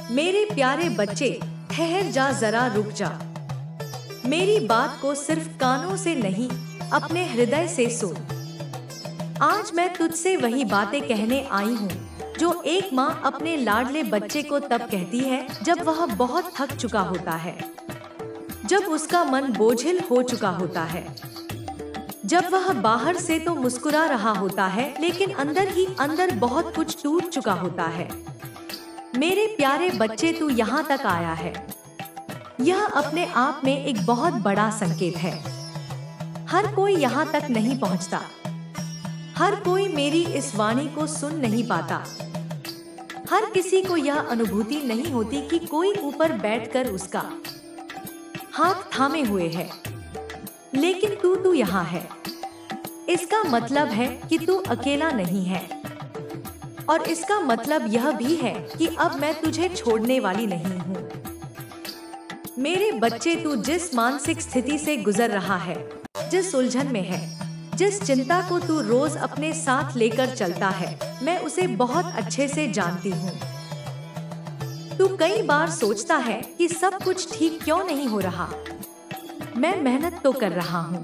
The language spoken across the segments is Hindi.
मेरे प्यारे बच्चे, ठहर जा, जरा रुक जा। मेरी बात को सिर्फ कानों से नहीं, अपने हृदय से सुन। आज मैं तुझसे वही बातें कहने आई हूँ जो एक माँ अपने लाडले बच्चे को तब कहती है जब वह बहुत थक चुका होता है, जब उसका मन बोझिल हो चुका होता है, जब वह बाहर से तो मुस्कुरा रहा होता है लेकिन अंदर ही अंदर बहुत कुछ टूट चुका होता है। मेरे प्यारे बच्चे, तू यहाँ तक आया है, यह अपने आप में एक बहुत बड़ा संकेत है। हर कोई यहाँ तक नहीं पहुँचता, हर कोई मेरी इस वाणी को सुन नहीं पाता, हर किसी को यह अनुभूति नहीं होती कि कोई ऊपर बैठकर उसका हाथ थामे हुए है। लेकिन तू यहाँ है, इसका मतलब है कि तू अकेला नहीं है, और इसका मतलब यह भी है कि अब मैं तुझे छोड़ने वाली नहीं हूँ। मेरे बच्चे, तू जिस मानसिक स्थिति से गुजर रहा है, जिस उलझन में है, जिस चिंता को तू रोज अपने साथ लेकर चलता है, मैं उसे बहुत अच्छे से जानती हूँ। तू कई बार सोचता है कि सब कुछ ठीक क्यों नहीं हो रहा। मैं मेहनत तो कर रहा हूँ,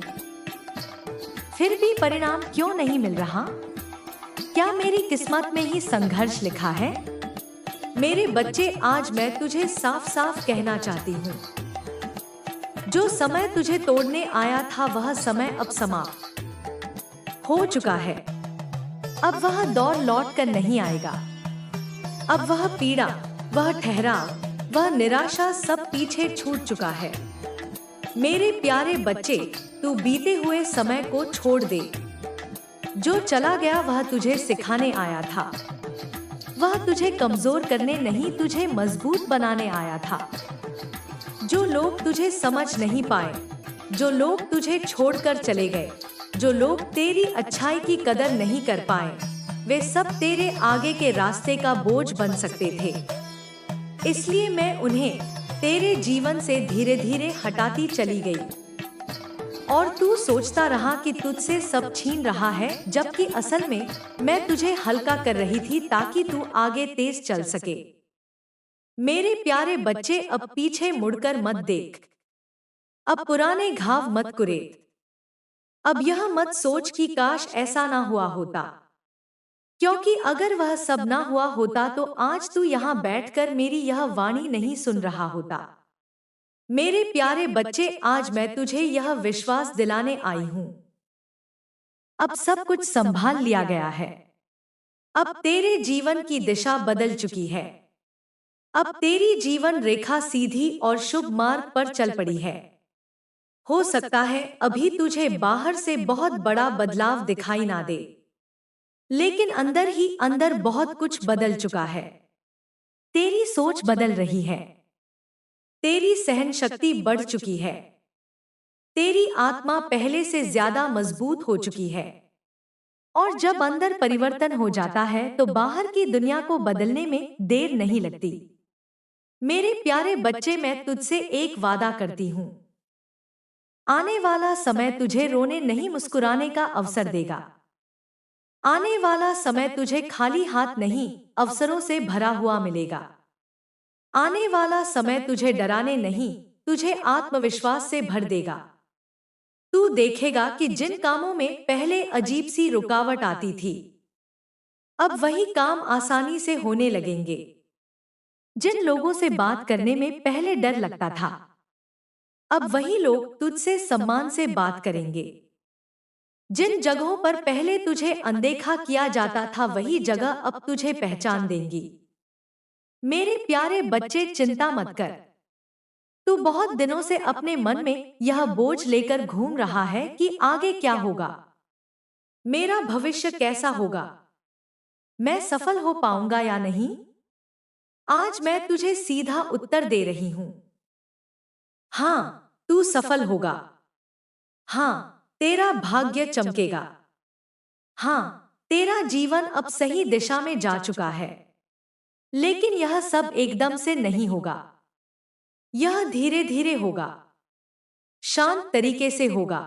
फिर भी परिणाम क्यों नहीं मिल रहा? क्या मेरी किस्मत में ही संघर्ष लिखा है? मेरे बच्चे, आज मैं तुझे साफ साफ कहना चाहती हूँ, जो समय तुझे तोड़ने आया था वह समय अब समाप्त हो चुका है। अब वह दौर लौट कर नहीं आएगा। अब वह पीड़ा, वह ठहराव, वह निराशा सब पीछे छूट चुका है। मेरे प्यारे बच्चे, तू बीते हुए समय को छोड़ दे। जो चला गया वह तुझे सिखाने आया था, वह तुझे कमजोर करने नहीं, तुझे मजबूत बनाने आया था। जो लोग तुझे समझ नहीं पाए, जो लोग तुझे छोड़कर चले गए, जो लोग तेरी अच्छाई की कदर नहीं कर पाए, वे सब तेरे आगे के रास्ते का बोझ बन सकते थे। इसलिए मैं उन्हें तेरे जीवन से धीरे धीरे हटाती चली गई, और तू सोचता रहा कि तुझसे सब छीन रहा है, जबकि असल में मैं तुझे हल्का कर रही थी ताकि तू आगे तेज चल सके। मेरे प्यारे बच्चे, अब पीछे मुड़कर मत देख, अब पुराने घाव मत कुरेद, अब यह मत सोच कि काश ऐसा ना हुआ होता, क्योंकि अगर वह सब ना हुआ होता तो आज तू यहाँ बैठकर मेरी यह वाणी नहीं सुन रहा होता। मेरे प्यारे बच्चे, आज मैं तुझे यह विश्वास दिलाने आई हूँ, अब सब कुछ संभाल लिया गया है। अब तेरे जीवन की दिशा बदल चुकी है। अब तेरी जीवन रेखा सीधी और शुभ मार्ग पर चल पड़ी है। हो सकता है अभी तुझे बाहर से बहुत बड़ा बदलाव दिखाई ना दे, लेकिन अंदर ही अंदर बहुत कुछ बदल चुका है। तेरी सोच बदल रही है, तेरी सहन शक्ति बढ़ चुकी है, तेरी आत्मा पहले से ज्यादा मजबूत हो चुकी है। और जब अंदर परिवर्तन हो जाता है तो बाहर की दुनिया को बदलने में देर नहीं लगती। मेरे प्यारे बच्चे, मैं तुझसे एक वादा करती हूँ, आने वाला समय तुझे रोने नहीं मुस्कुराने का अवसर देगा। आने वाला समय तुझे खाली हाथ नहीं, अवसरों से भरा हुआ मिलेगा। आने वाला समय तुझे डराने नहीं, तुझे आत्मविश्वास से भर देगा। तू देखेगा कि जिन कामों में पहले अजीब सी रुकावट आती थी, अब वही काम आसानी से होने लगेंगे। जिन लोगों से बात करने में पहले डर लगता था, अब वही लोग तुझसे सम्मान से बात करेंगे। जिन जगहों पर पहले तुझे अनदेखा किया जाता था, वही जगह अब तुझे पहचान देंगी। मेरे प्यारे बच्चे, चिंता मत कर। तू बहुत दिनों से अपने मन में यह बोझ लेकर घूम रहा है कि आगे क्या होगा, मेरा भविष्य कैसा होगा, मैं सफल हो पाऊंगा या नहीं। आज मैं तुझे सीधा उत्तर दे रही हूं, हाँ, तू सफल होगा। हाँ, तेरा भाग्य चमकेगा। हाँ, तेरा जीवन अब सही दिशा में जा चुका है। लेकिन यह सब एकदम से नहीं होगा, यह धीरे धीरे होगा, शांत तरीके से होगा,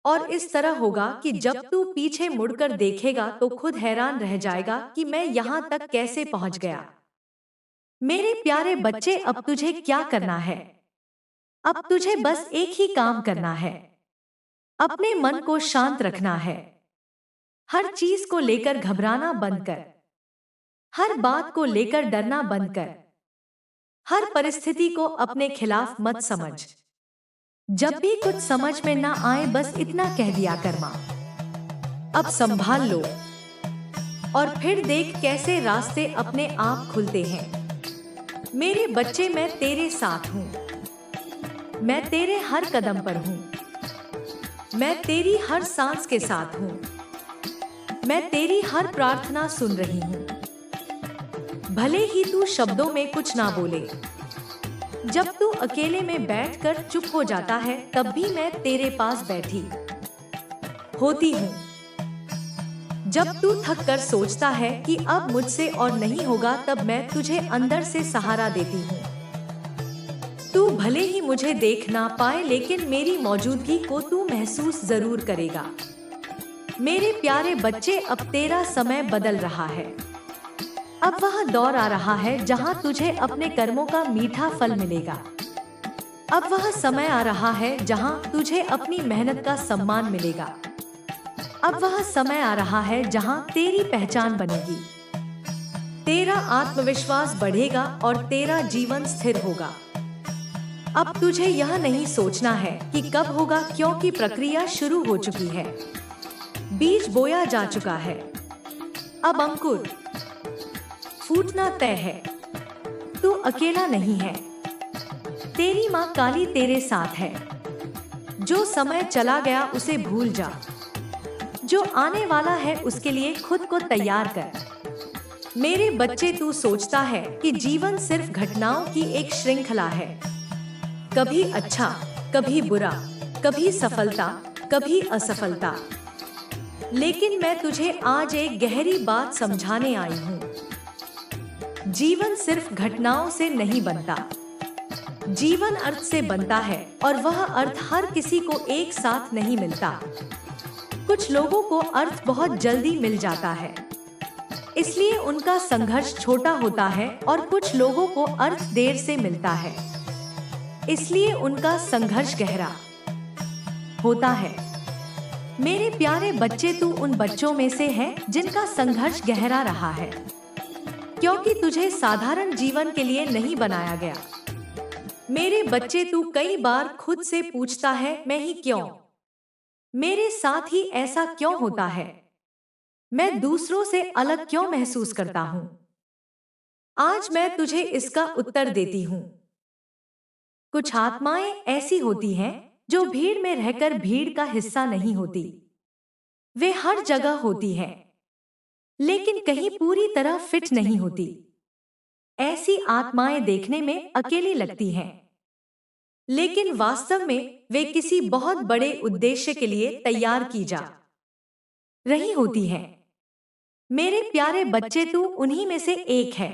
और इस तरह होगा कि जब तू पीछे मुड़कर देखेगा तो खुद हैरान रह जाएगा कि मैं यहाँ तक कैसे पहुँच गया। मेरे प्यारे बच्चे, अब तुझे क्या करना है? अब तुझे बस एक ही काम करना है। अपने मन को शांत रखना है। हर चीज को लेकर घबराना बंद कर। हर बात को लेकर डरना बंद कर। हर परिस्थिति को अपने खिलाफ मत समझ। जब भी कुछ समझ में ना आए, बस इतना कह दिया कर, माँ अब संभाल लो। और फिर देख कैसे रास्ते अपने आप खुलते हैं। मेरे बच्चे, मैं तेरे साथ हूँ। मैं तेरे हर कदम पर हूँ। मैं तेरी हर सांस के साथ हूँ। मैं तेरी हर प्रार्थना सुन रही हूँ। भले ही तू शब्दों में कुछ ना बोले। जब तू अकेले में बैठकर चुप हो जाता है, तब भी मैं तेरे पास बैठी होती हूँ। जब तू थक कर सोचता है कि अब मुझसे और नहीं होगा, तब मैं तुझे अंदर से सहारा देती हूँ। तू भले ही मुझे देख ना पाए, लेकिन मेरी मौजूदगी को तू महसूस जरूर करेगा। मेरे प्यारे बच्चे, अब तेरा समय बदल रहा है। अब वह दौर आ रहा है जहां तुझे अपने कर्मों का मीठा फल मिलेगा। अब वह समय आ रहा है जहां तुझे अपनी मेहनत का सम्मान मिलेगा। अब वह समय आ रहा है जहां तेरी पहचान बनेगी। तेरा आत्मविश्वास बढ़ेगा और तेरा जीवन स्थिर होगा। अब तुझे यह नहीं सोचना है कि कब होगा, क्योंकि प्रक्रिया शुरू हो चुकी है। बीज बोया जा चुका है। अब अंकुर फूटना तय है। तू अकेला नहीं है। तेरी माँ काली तेरे साथ है। जो समय चला गया उसे भूल जा। जो आने वाला है उसके लिए खुद को तैयार कर। मेरे बच्चे, तू सोचता है कि जीवन सिर्फ घटनाओं की एक श्रृंखला है। कभी अच्छा, कभी बुरा, कभी सफलता, कभी असफलता। लेकिन मैं तुझे आज एक गहरी बात समझाने आई हूँ। जीवन सिर्फ घटनाओं से नहीं बनता। जीवन अर्थ से बनता है, और वह अर्थ हर किसी को एक साथ नहीं मिलता। कुछ लोगों को अर्थ बहुत जल्दी मिल जाता है, इसलिए उनका संघर्ष छोटा होता है, और कुछ लोगों को अर्थ देर से मिलता है, इसलिए उनका संघर्ष गहरा होता है। मेरे प्यारे बच्चे, तू उन बच्चों में से है जिनका संघर्ष गहरा रहा है, क्योंकि तुझे साधारण जीवन के लिए नहीं बनाया गया। मेरे बच्चे, तू कई बार खुद से पूछता है, मैं ही क्यों? मेरे साथ ही ऐसा क्यों होता है? मैं दूसरों से अलग क्यों महसूस करता हूँ? आज मैं तुझे इसका उत्तर देती हूँ। कुछ आत्माएं ऐसी होती हैं जो भीड़ में रहकर भीड़ का हिस्सा नहीं होती। वे हर जगह होती हैं, लेकिन कहीं पूरी तरह फिट नहीं होती। ऐसी आत्माएं देखने में अकेली लगती हैं, लेकिन वास्तव में वे किसी बहुत बड़े उद्देश्य के लिए तैयार की जा रही होती हैं। मेरे प्यारे बच्चे, तू उन्हीं में से एक है।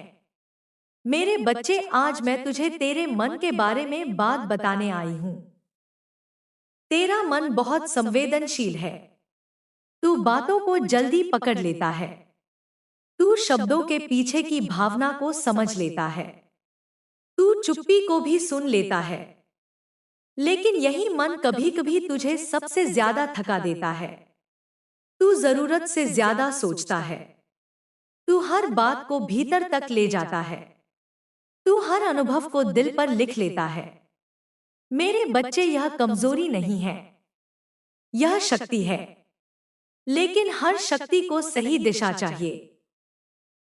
मेरे बच्चे, आज मैं तुझे तेरे मन के बारे में बात बताने आई हूँ। तेरा मन बहुत संवेदनशील है। तू बातों को जल्दी पकड़ लेता है। तू शब्दों के पीछे की भावना को समझ लेता है। तू चुप्पी को भी सुन लेता है। लेकिन यही मन कभी-कभी तुझे सबसे ज्यादा थका देता है। तू जरूरत से ज्यादा सोचता है। तू हर बात को भीतर तक ले जाता है। तू हर अनुभव को दिल पर लिख लेता है। मेरे बच्चे, यह कमजोरी नहीं है, यह शक्ति है। लेकिन हर शक्ति को सही दिशा चाहिए।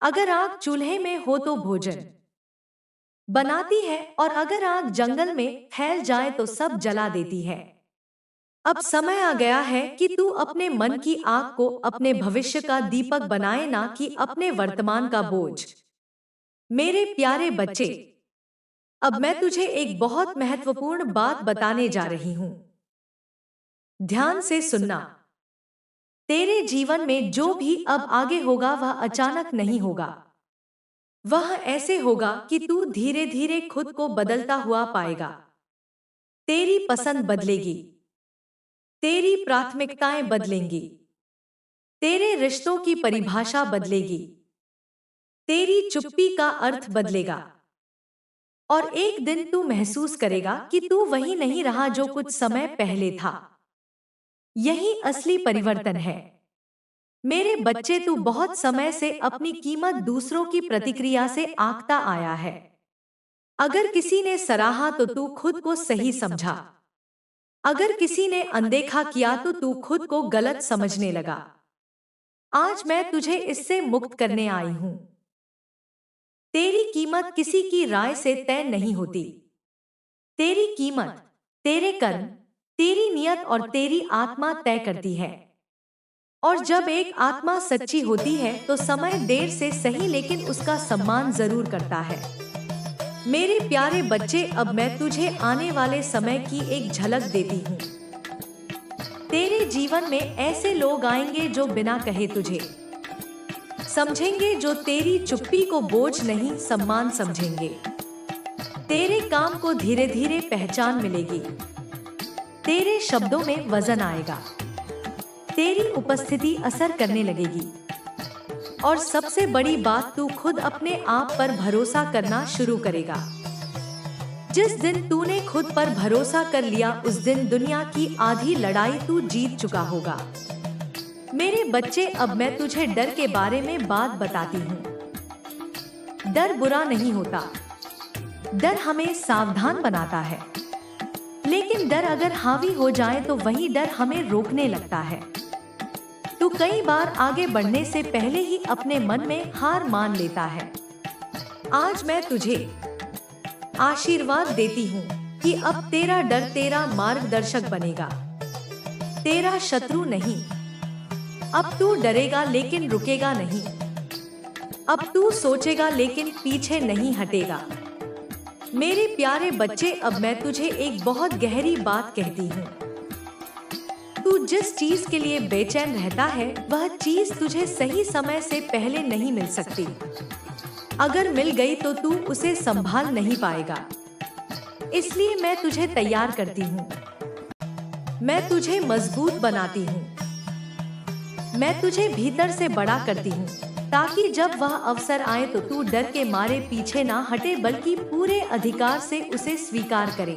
अगर आग चूल्हे में हो तो भोजन बनाती है, और अगर आग जंगल में फैल जाए तो सब जला देती है। अब समय आ गया है कि तू अपने मन की आग को अपने भविष्य का दीपक बनाए, ना कि अपने वर्तमान का बोझ। मेरे प्यारे बच्चे, अब मैं तुझे एक बहुत महत्वपूर्ण बात बताने जा रही हूँ। ध्यान से सुनना। तेरे जीवन में जो भी अब आगे होगा वह अचानक नहीं होगा। वह ऐसे होगा कि तू धीरे धीरे खुद को बदलता हुआ पाएगा। तेरी पसंद बदलेगी। तेरी प्राथमिकताएं बदलेंगी। तेरे रिश्तों की परिभाषा बदलेगी। तेरी चुप्पी का अर्थ बदलेगा। और एक दिन तू महसूस करेगा कि तू वही नहीं रहा जो कुछ समय पहले था। यही असली परिवर्तन है। मेरे बच्चे, तू बहुत समय से अपनी कीमत दूसरों की प्रतिक्रिया से आंकता आया है। अगर किसी ने सराहा तो तू खुद को सही समझा। अगर किसी ने अनदेखा किया तो तू खुद को गलत समझने लगा। आज मैं तुझे इससे मुक्त करने आई हूं। तेरी कीमत किसी की राय से तय नहीं होती। तेरी कीमत तेरे कर्म, तेरी नियत और तेरी आत्मा तय करती है। और जब एक आत्मा सच्ची होती है तो समय देर से सही लेकिन उसका सम्मान जरूर करता है। मेरे प्यारे बच्चे, अब मैं तुझे आने वाले समय की एक झलक देती हूँ। तेरे जीवन में ऐसे लोग आएंगे जो बिना कहे तुझे समझेंगे, जो तेरी चुप्पी को बोझ नहीं सम्मान समझेंगे। तेरे काम को धीरे धीरे पहचान मिलेगी। तेरे शब्दों में वजन आएगा। तेरी उपस्थिति असर करने लगेगी। और सबसे बड़ी बात, तू खुद अपने आप पर भरोसा करना शुरू करेगा। जिस दिन तूने खुद पर भरोसा कर लिया उस दिन दुनिया की आधी लड़ाई तू जीत चुका होगा। मेरे बच्चे, अब मैं तुझे डर के बारे में बात बताती हूँ। डर बुरा नहीं होता। डर हमें सावधान बनाता है। लेकिन डर अगर हावी हो जाए तो वही डर हमें रोकने लगता है। तू कई बार आगे बढ़ने से पहले ही अपने मन में हार मान लेता है। आज मैं तुझे आशीर्वाद देती हूँ कि अब तेरा डर तेरा मार्गदर्शक बनेगा, तेरा शत्रु नहीं। अब तू डरेगा लेकिन रुकेगा नहीं। अब तू सोचेगा लेकिन पीछे नहीं हटेगा। मेरे प्यारे बच्चे, अब मैं तुझे एक बहुत गहरी बात कहती हूँ। तू जिस चीज के लिए बेचैन रहता है वह चीज तुझे सही समय से पहले नहीं मिल सकती। अगर मिल गई तो तू उसे संभाल नहीं पाएगा। इसलिए मैं तुझे तैयार करती हूँ। मैं तुझे मजबूत बनाती हूँ। मैं तुझे भीतर से बड़ा करती हूँ ताकि जब वह अवसर आए तो तू डर के मारे पीछे ना हटे बल्कि पूरे अधिकार से उसे स्वीकार करे।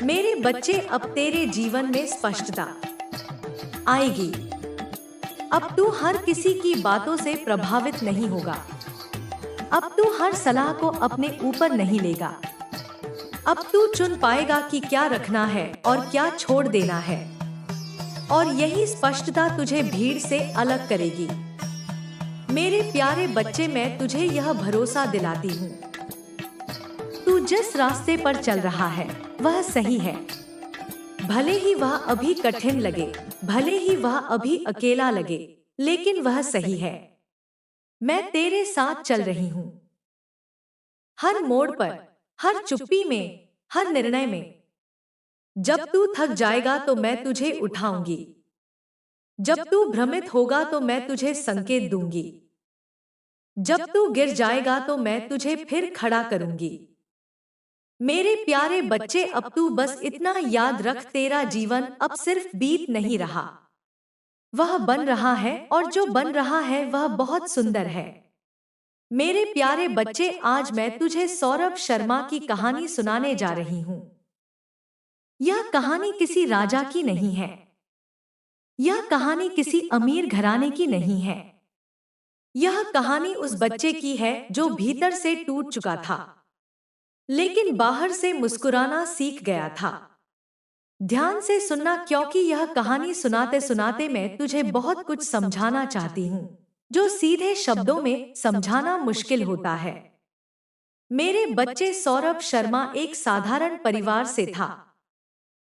मेरे बच्चे, अब तेरे जीवन में स्पष्टता आएगी। अब तू हर किसी की बातों से प्रभावित नहीं होगा। अब तू हर सलाह को अपने ऊपर नहीं लेगा। अब तू चुन पाएगा कि क्या रखना है और क्या छोड़ देना है। और यही स्पष्टता तुझे भीड़ से अलग करेगी। मेरे प्यारे बच्चे, मैं तुझे यह भरोसा दिलाती हूँ, तू जिस रास्ते पर चल रहा है वह सही है। भले ही वह अभी कठिन लगे, भले ही वह अभी अकेला लगे, लेकिन वह सही है। मैं तेरे साथ चल रही हूँ। हर मोड़ पर, हर चुप्पी में, हर निर्णय में। जब तू थक जाएगा तो मैं तुझे उठाऊंगी। जब तू भ्रमित होगा तो मैं तुझे संकेत दूंगी। जब तू गिर जाएगा तो मैं तुझे फिर खड़ा करूंगी। मेरे प्यारे बच्चे, अब तू बस इतना याद रख, तेरा जीवन अब सिर्फ बीत नहीं रहा, वह बन रहा है। और जो बन रहा है वह बहुत सुंदर है। मेरे प्यारे बच्चे, आज मैं तुझे सौरभ शर्मा की कहानी सुनाने जा रही हूँ। यह कहानी किसी राजा की नहीं है। यह कहानी किसी अमीर घराने की नहीं है। यह कहानी उस बच्चे की है जो भीतर से टूट चुका था लेकिन बाहर से मुस्कुराना सीख गया था। ध्यान से सुनना, क्योंकि यह कहानी सुनाते सुनाते मैं तुझे बहुत कुछ समझाना चाहती हूँ जो सीधे शब्दों में समझाना मुश्किल होता है। मेरे बच्चे, सौरभ शर्मा एक साधारण परिवार से था।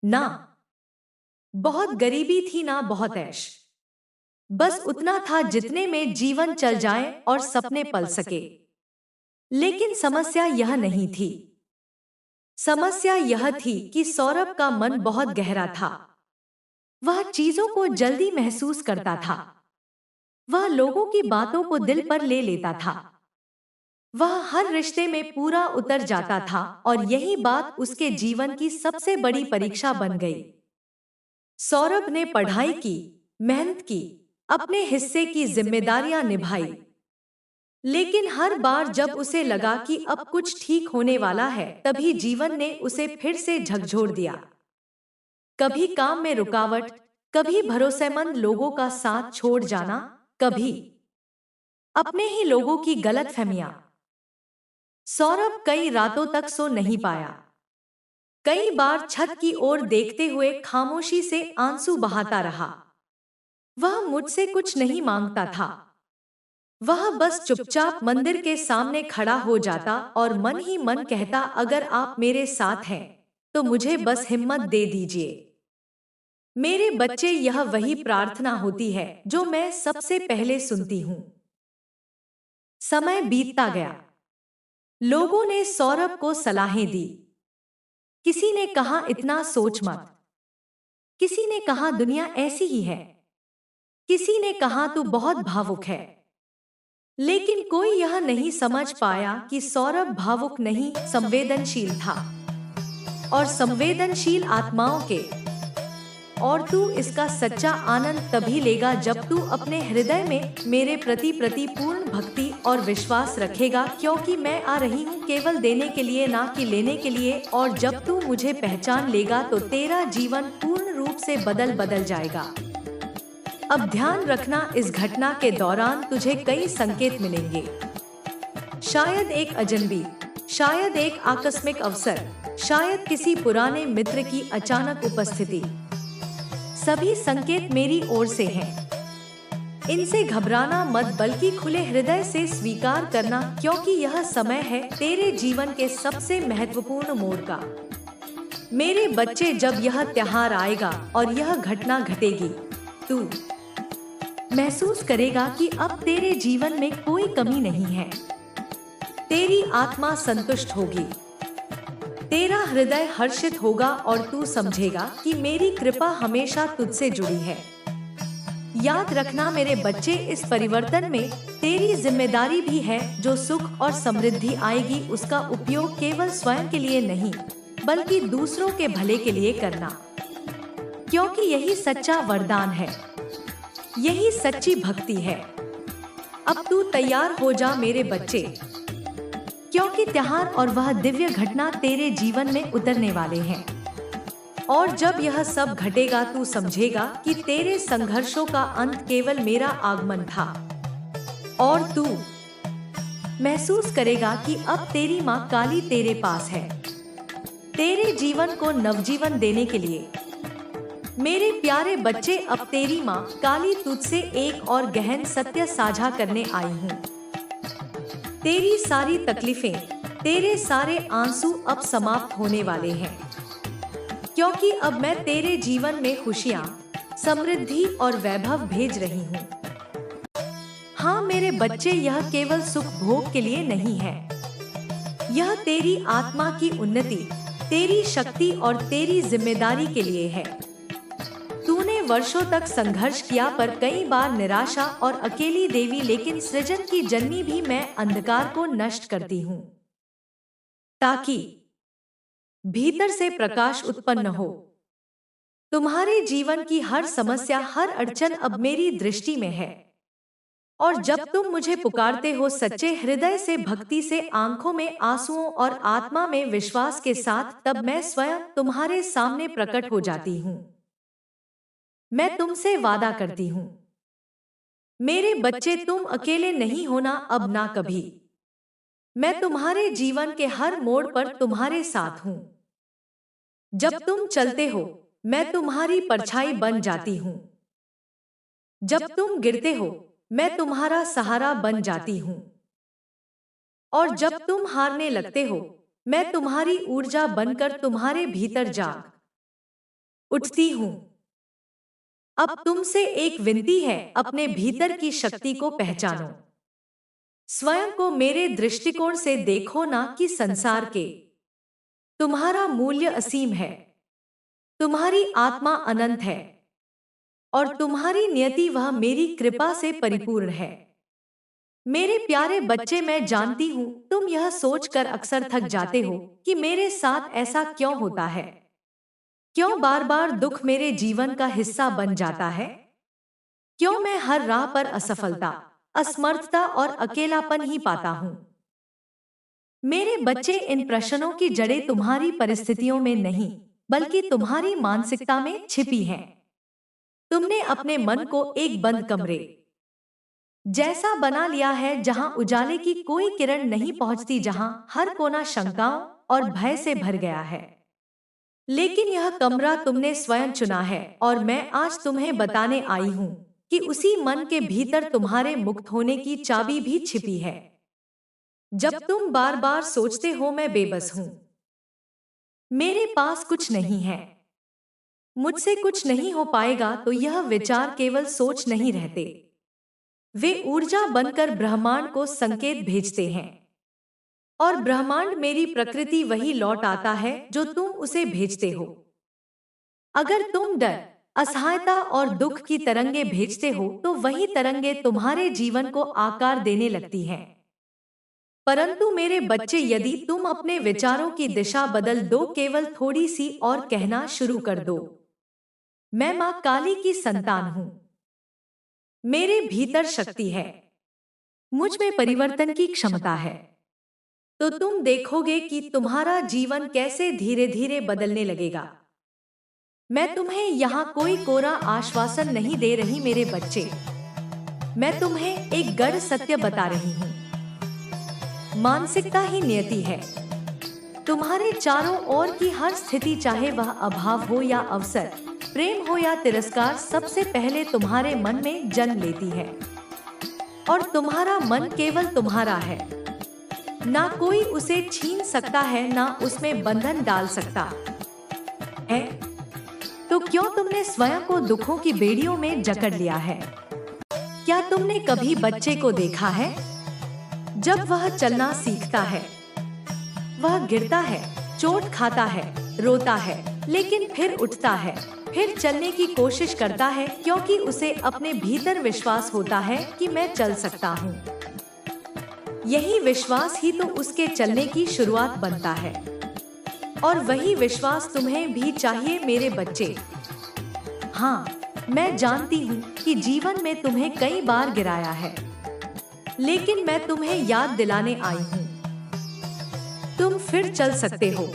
ना बहुत गरीबी थी, ना बहुत ऐश। बस उतना था जितने में जीवन चल जाए और सपने पल सके। लेकिन समस्या यह नहीं थी। समस्या यह थी कि सौरभ का मन बहुत गहरा था। वह चीजों को जल्दी महसूस करता था। वह लोगों की बातों को दिल पर ले लेता था। वह हर रिश्ते में पूरा उतर जाता था और यही बात उसके जीवन की सबसे बड़ी परीक्षा बन गई। सौरभ ने पढ़ाई की, मेहनत की, अपने हिस्से की जिम्मेदारियां निभाई, लेकिन हर बार जब उसे लगा कि अब कुछ ठीक होने वाला है, तभी जीवन ने उसे फिर से झकझोर दिया। कभी काम में रुकावट, कभी भरोसेमंद लोगों का साथ छोड़ जाना, कभी अपने ही लोगों की गलतफहमियां। सौरभ कई रातों तक सो नहीं पाया। कई बार छत की ओर देखते हुए खामोशी से आंसू बहाता रहा। वह मुझसे कुछ नहीं मांगता था। वह बस चुपचाप मंदिर के सामने खड़ा हो जाता और मन ही मन कहता, अगर आप मेरे साथ हैं तो मुझे बस हिम्मत दे दीजिए। मेरे बच्चे, यह वही प्रार्थना होती है जो मैं सबसे पहले सुनती हूँ। समय बीतता गया। लोगों ने सौरभ को सलाहें दी। किसी ने कहा इतना सोच मत, किसी ने कहा दुनिया ऐसी ही है, किसी ने कहा तू बहुत भावुक है। लेकिन कोई यह नहीं समझ पाया कि सौरभ भावुक नहीं, संवेदनशील था। और संवेदनशील आत्माओं के और तू इसका सच्चा आनंद तभी लेगा जब तू अपने हृदय में मेरे प्रति पूर्ण भक्ति और विश्वास रखेगा, क्योंकि मैं आ रही हूँ केवल देने के लिए, ना कि लेने के लिए। और जब तू मुझे पहचान लेगा तो तेरा जीवन पूर्ण रूप से बदल जाएगा। अब ध्यान रखना, इस घटना के दौरान तुझे कई संकेत मिलेंगे। शायद एक अजनबी, शायद एक आकस्मिक अवसर, शायद किसी पुराने मित्र की अचानक उपस्थिति। सभी संकेत मेरी ओर से हैं। इनसे घबराना मत, बल्कि खुले हृदय से स्वीकार करना, क्योंकि यह समय है तेरे जीवन के सबसे महत्वपूर्ण मोड़ का। मेरे बच्चे, जब यह त्योहार आएगा और यह घटना घटेगी, तू महसूस करेगा कि अब तेरे जीवन में कोई कमी नहीं है। तेरी आत्मा संतुष्ट होगी, तेरा हृदय हर्षित होगा और तू समझेगा कि मेरी कृपा हमेशा तुझसे जुड़ी है। याद रखना मेरे बच्चे, इस परिवर्तन में तेरी जिम्मेदारी भी है। जो सुख और समृद्धि आएगी उसका उपयोग केवल स्वयं के लिए नहीं, बल्कि दूसरों के भले के लिए करना, क्योंकि यही सच्चा वरदान है, यही सच्ची भक्ति है। अब तू तैयार हो जा मेरे बच्चे, क्योंकि त्योहार और वह दिव्य घटना तेरे जीवन में उतरने वाले हैं। और जब यह सब घटेगा तू समझेगा कि तेरे संघर्षों का अंत केवल मेरा आगमन था। और तू महसूस करेगा कि अब तेरी माँ काली तेरे पास है, तेरे जीवन को नवजीवन देने के लिए। मेरे प्यारे बच्चे, अब तेरी माँ काली तुझसे एक और गहन सत्य साझा करने आई हूँ। तेरी सारी तकलीफें, तेरे सारे आंसू अब समाप्त होने वाले हैं, क्योंकि अब मैं तेरे जीवन में खुशियाँ, समृद्धि और वैभव भेज रही हूँ। हाँ मेरे बच्चे, यह केवल सुख भोग के लिए नहीं है, यह तेरी आत्मा की उन्नति, तेरी शक्ति और तेरी जिम्मेदारी के लिए है। तूने वर्षों तक संघर्ष किया, पर कई बार निराशा और अकेली देवी, लेकिन सृजन की जन्मी भी मैं अंधकार को नष्ट करती हूँ, ताकि भीतर से प्रकाश उत्पन्न हो। तुम्हारे जीवन की हर समस्या, हर अड़चन अब मेरी दृष्टि में है। और जब तुम मुझे पुकारते हो सच्चे हृदय से, भक्ति से, आंखों में आंसुओं और आत्मा में विश्वास के साथ, तब मैं स्वयं तुम्हारे सामने प्रकट हो जाती हूँ। मैं तुमसे वादा करती हूँ मेरे बच्चे, तुम अकेले नहीं होना, अब ना कभी। मैं तुम्हारे जीवन के हर मोड़ पर तुम्हारे साथ हूँ। जब तुम चलते हो मैं तुम्हारी परछाई बन जाती हूँ, जब तुम गिरते हो मैं तुम्हारा सहारा बन जाती हूँ, और जब तुम हारने लगते हो मैं तुम्हारी ऊर्जा बनकर तुम्हारे भीतर जाग उठती हूँ। अब तुमसे एक विनती है, अपने भीतर की शक्ति को पहचानो, स्वयं को मेरे दृष्टिकोण से देखो, ना कि संसार के। तुम्हारा मूल्य असीम है, तुम्हारी आत्मा अनंत है, और तुम्हारी नियति वह मेरी कृपा से परिपूर्ण है। मेरे प्यारे बच्चे, मैं जानती हूँ तुम यह सोचकर अक्सर थक जाते हो कि मेरे साथ ऐसा क्यों होता है, क्यों बार बार दुख मेरे जीवन का हिस्सा बन जाता है, क्यों मैं हर राह पर असफलता असमर्थता और अकेलापन ही पाता हूँ। मेरे बच्चे, इन प्रश्नों की जड़ें तुम्हारी परिस्थितियों में नहीं, बल्कि तुम्हारी मानसिकता में छिपी हैं। तुमने अपने मन को एक बंद कमरे जैसा बना लिया है, जहां उजाले की कोई किरण नहीं पहुंचती, जहां हर कोना शंकाओं और भय से भर गया है। लेकिन यह कमरा तुमने स्वयं चुना है, और मैं आज तुम्हें बताने आई हूं कि उसी मन के भीतर तुम्हारे मुक्त होने की चाबी भी छिपी है। जब तुम बार बार सोचते हो मैं बेबस हूं, मेरे पास कुछ नहीं है, मुझसे कुछ नहीं हो पाएगा, तो यह विचार केवल सोच नहीं रहते, वे ऊर्जा बनकर ब्रह्मांड को संकेत भेजते हैं। और ब्रह्मांड, मेरी प्रकृति, वही लौट आता है जो तुम उसे भेजते हो। अगर तुम डर, असहायता और दुख की तरंगे भेजते हो, तो वही तरंगे तुम्हारे जीवन को आकार देने लगती हैं। परंतु मेरे बच्चे, यदि तुम अपने विचारों की दिशा बदल दो, केवल थोड़ी सी और कहना शुरू कर दो, मैं मां काली की संतान हूं, मेरे भीतर शक्ति है, मुझ में परिवर्तन की क्षमता है, तो तुम देखोगे कि तुम्हारा जीवन कैसे धीरे धीरे बदलने लगेगा। मैं तुम्हें यहाँ कोई कोरा आश्वासन नहीं दे रही मेरे बच्चे, मैं तुम्हें एक गढ़ सत्य बता रही हूँ। मानसिकता ही नियति है। तुम्हारे चारों ओर की हर स्थिति, चाहे वह अभाव हो या अवसर, प्रेम हो या तिरस्कार, सबसे पहले तुम्हारे मन में जन्म लेती है। और तुम्हारा मन केवल तुम्हारा है, ना कोई उसे छीन सकता है, ना उसमें बंधन डाल सकता है। तो क्यों तुमने स्वयं को दुखों की बेड़ियों में जकड़ लिया है? क्या तुमने कभी बच्चे को देखा है? जब वह चलना सीखता है, वह गिरता है, चोट खाता है, रोता है, लेकिन फिर उठता है, फिर चलने की कोशिश करता है, क्योंकि उसे अपने भीतर विश्वास होता है कि मैं चल सकता हूँ। यही विश्वास ही तो उसके चलने की शुरुआत बनता है। और वही विश्वास तुम्हें भी चाहिए मेरे बच्चे। हाँ, मैं जानती हूँ कि जीवन में तुम्हें कई बार गिराया है, लेकिन मैं तुम्हें याद दिलाने आई हूँ, तुम फिर चल सकते हो।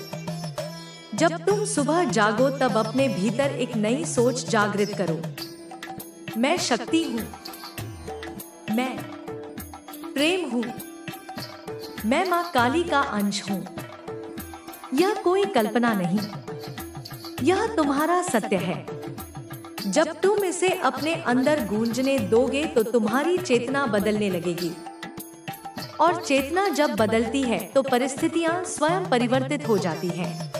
जब तुम सुबह जागो, तब अपने भीतर एक नई सोच जागृत करो। मैं शक्ति हूँ, मैं प्रेम हूँ, मैं माँ काली का अंश हूँ। यह कोई कल्पना नहीं, यह तुम्हारा सत्य है। जब तुम इसे अपने अंदर गूंजने दोगे, तो तुम्हारी चेतना बदलने लगेगी। और चेतना जब बदलती है, तो परिस्थितियां स्वयं परिवर्तित हो जाती हैं।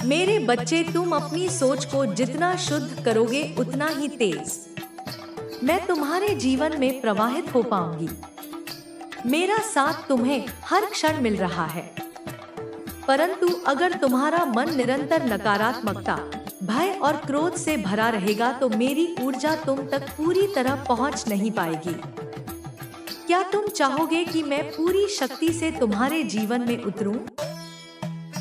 मेरे बच्चे, तुम अपनी सोच को जितना शुद्ध करोगे, उतना ही तेज मैं तुम्हारे जीवन में प्रवाहित हो पाऊंगी। मेरा साथ तुम्हें हर क्षण मिल रहा है। परंतु अगर तुम्हारा मन निरंतर नकारात्मकता, भय और क्रोध से भरा रहेगा, तो मेरी ऊर्जा तुम तक पूरी तरह पहुंच नहीं पाएगी। क्या तुम चाहोगे कि मैं पूरी शक्ति से तुम्हारे जीवन में उतरूं?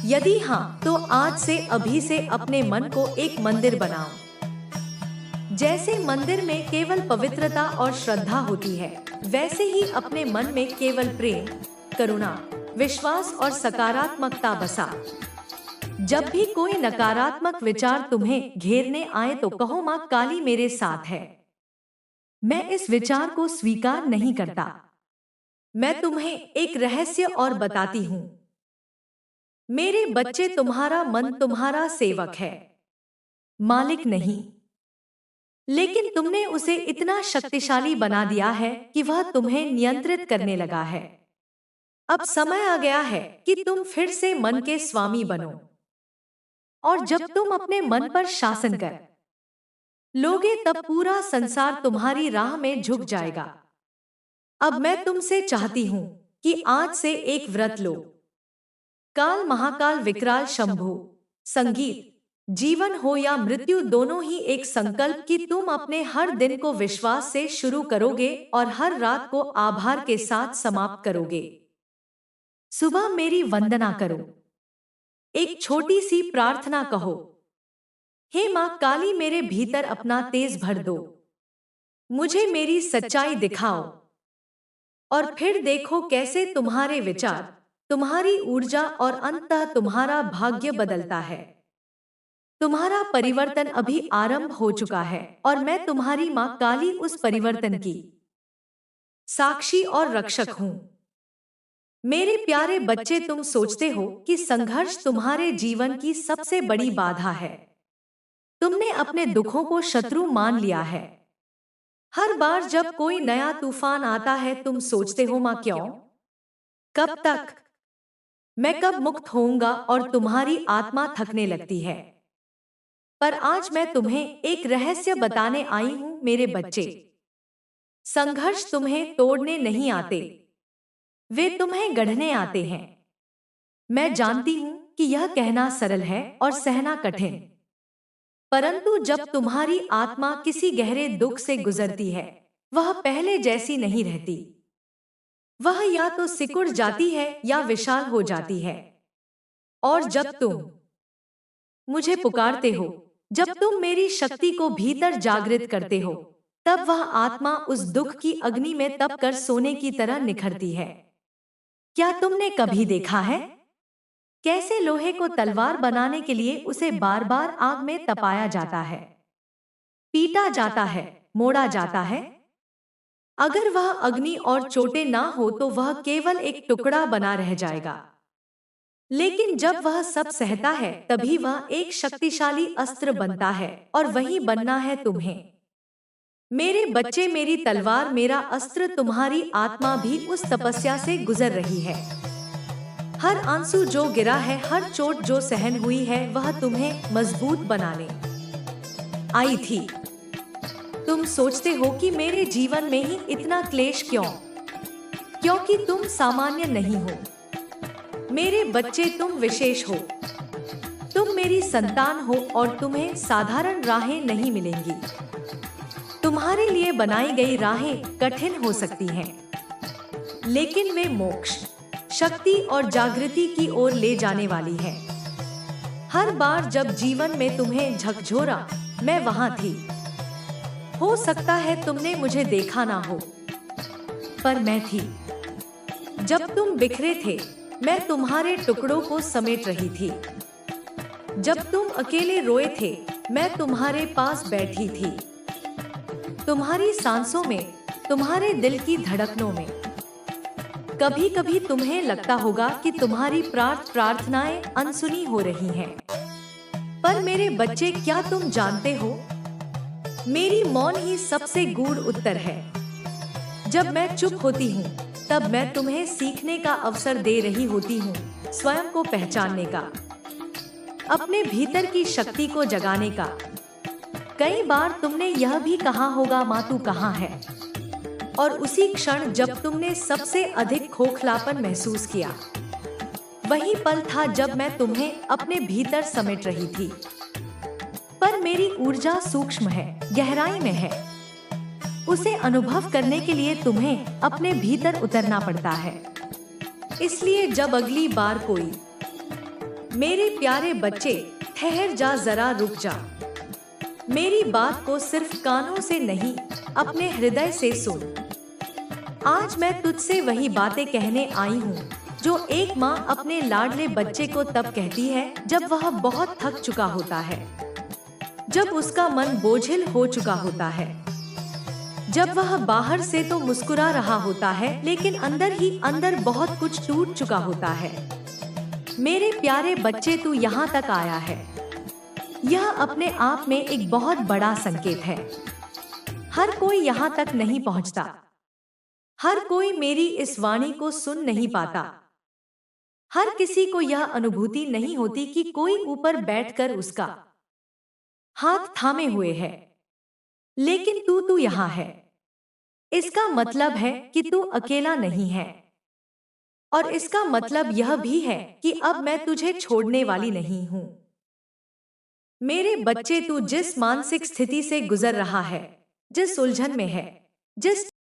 यदि हाँ, तो आज से, अभी से अपने मन को एक मंदिर बनाओ। जैसे मंदिर में केवल पवित्रता और श्रद्धा होती है, वैसे ही अपने मन में केवल प्रेम, करुणा, विश्वास और सकारात्मकता बसा। जब भी कोई नकारात्मक विचार तुम्हें घेरने आए, तो कहो, मां काली मेरे साथ है, मैं इस विचार को स्वीकार नहीं करता। मैं तुम्हें एक रहस्य और बताती हूँ मेरे बच्चे, तुम्हारा मन तुम्हारा सेवक है, मालिक नहीं। लेकिन तुमने उसे इतना शक्तिशाली बना दिया है कि वह तुम्हें नियंत्रित करने लगा है। अब समय आ गया है कि तुम फिर से मन के स्वामी बनो। और जब तुम अपने मन पर शासन कर लोगे, तब पूरा संसार तुम्हारी राह में झुक जाएगा। अब मैं तुमसे चाहती हूँ कि आज से एक व्रत लो। काल, महाकाल, विकराल, शंभु, संगीत, जीवन हो या मृत्यु, दोनों ही एक संकल्प कि तुम अपने हर दिन को विश्वास से शुरू करोगे और हर रात को आभार के साथ समाप्त करोगे। सुबह मेरी वंदना करो, एक छोटी सी प्रार्थना कहो, हे मां काली, मेरे भीतर अपना तेज भर दो, मुझे मेरी सच्चाई दिखाओ, और फिर देखो कैसे तुम्हारे विचार, तुम्हारी ऊर्जा और अंततः तुम्हारा भाग्य बदलता है। तुम्हारा परिवर्तन अभी आरंभ हो चुका है और मैं तुम्हारी माँ काली उस परिवर्तन की साक्षी और रक्षक हूँ। मेरे प्यारे बच्चे, तुम सोचते हो कि संघर्ष तुम्हारे जीवन की सबसे बड़ी बाधा है। तुमने अपने दुखों को शत्रु मान लिया है। हर बार जब कोई नया तूफान आता है तुम सोचते हो, माँ क्यों, कब तक, मैं कब मुक्त होऊंगा, और तुम्हारी आत्मा थकने लगती है। पर आज मैं तुम्हें एक रहस्य बताने आई हूं मेरे बच्चे। संघर्ष तुम्हें तोड़ने नहीं आते, वे तुम्हें गढ़ने आते हैं। मैं जानती हूं कि यह कहना सरल है और सहना कठिन, परंतु जब तुम्हारी आत्मा किसी गहरे दुख से गुजरती है, वह पहले जैसी नहीं रहती। वह या तो सिकुड़ जाती है या विशाल हो जाती है। और जब तुम मुझे पुकारते हो, जब तुम मेरी शक्ति को भीतर जागृत करते हो, तब वह आत्मा उस दुख की अग्नि में तप कर सोने की तरह निखरती है। क्या तुमने कभी देखा है कैसे लोहे को तलवार बनाने के लिए उसे बार बार आग में तपाया जाता है, पीटा जाता है, मोड़ा जाता है? अगर वह अग्नि और चोटें ना हो तो वह केवल एक टुकड़ा बना रह जाएगा। लेकिन जब वह सब सहता है तभी वह एक शक्तिशाली अस्त्र बनता है, और वही बनना है तुम्हें। मेरे बच्चे, मेरी तलवार, मेरा अस्त्र, तुम्हारी आत्मा भी उस तपस्या से गुजर रही है। हर आंसू जो गिरा है, हर चोट जो सहन हुई है, वह तुम्हें मजबूत बनाने आई थी। तुम सोचते हो कि मेरे जीवन में ही इतना क्लेश क्यों? क्योंकि तुम सामान्य नहीं हो मेरे बच्चे, तुम विशेष हो। तुम मेरी संतान हो और तुम्हें साधारण राहें नहीं मिलेंगी। तुम्हारे लिए बनाई गई राहें कठिन हो सकती हैं, लेकिन वे मोक्ष, शक्ति और जागृति की ओर ले जाने वाली है। हर बार जब जीवन में तुम्हें झकझोरा, मैं वहां थी। हो सकता है तुमने मुझे देखा ना हो, पर मैं थी। जब तुम बिखरे थे, मैं तुम्हारे टुकड़ों को समेट रही थी। जब तुम अकेले रोए थे, मैं तुम्हारे पास बैठी थी। तुम्हारी सांसों में, तुम्हारे दिल की धड़कनों में। कभी कभी तुम्हें लगता होगा कि तुम्हारी प्रार्थनाएं अनसुनी हो रही हैं। पर मेरे बच्चे, क्या तुम जानते हो, मेरी मौन ही सबसे गूढ़ उत्तर है। जब मैं चुप होती हूँ, तब मैं तुम्हें सीखने का अवसर दे रही होती हूँ, स्वयं को पहचानने का, अपने भीतर की शक्ति को जगाने का। कई बार तुमने यह भी कहा होगा, माँ तू कहाँ है? और उसी क्षण जब तुमने सबसे अधिक खोखलापन महसूस किया, वही पल था जब मैं तुम्हें अपने भीतर समेट रही थी। पर मेरी ऊर्जा सूक्ष्म है, गहराई में है। उसे अनुभव करने के लिए तुम्हें अपने भीतर उतरना पड़ता है। इसलिए जब अगली बार कोई, मेरे प्यारे बच्चे, ठहर जा, जरा रुक जा। मेरी बात को सिर्फ कानों से नहीं, अपने हृदय से सुन। आज मैं तुझसे वही बातें कहने आई हूँ जो एक माँ अपने लाडले बच्चे को तब कहती है जब वह बहुत थक चुका होता है, जब उसका मन बोझिल हो चुका होता है, जब वह बाहर से तो मुस्कुरा रहा होता है लेकिन अंदर ही अंदर बहुत कुछ टूट चुका होता है। मेरे प्यारे बच्चे, तू यहाँ तक आया है, यह अपने आप में एक बहुत बड़ा संकेत है। हर कोई यहाँ तक नहीं पहुँचता, हर कोई मेरी इस वाणी को सुन नहीं पाता। हर किसी को यह अनुभूति नहीं होती कि कोई ऊपर बैठकर उसका हाथ थामे हुए है, लेकिन तू यहाँ है। इसका मतलब है कि तू अकेला नहीं है, और इसका मतलब यह भी है कि अब मैं तुझे छोड़ने वाली नहीं हूँ। मेरे बच्चे, तू जिस मानसिक स्थिति से गुजर रहा है, जिस उलझन में है, जिस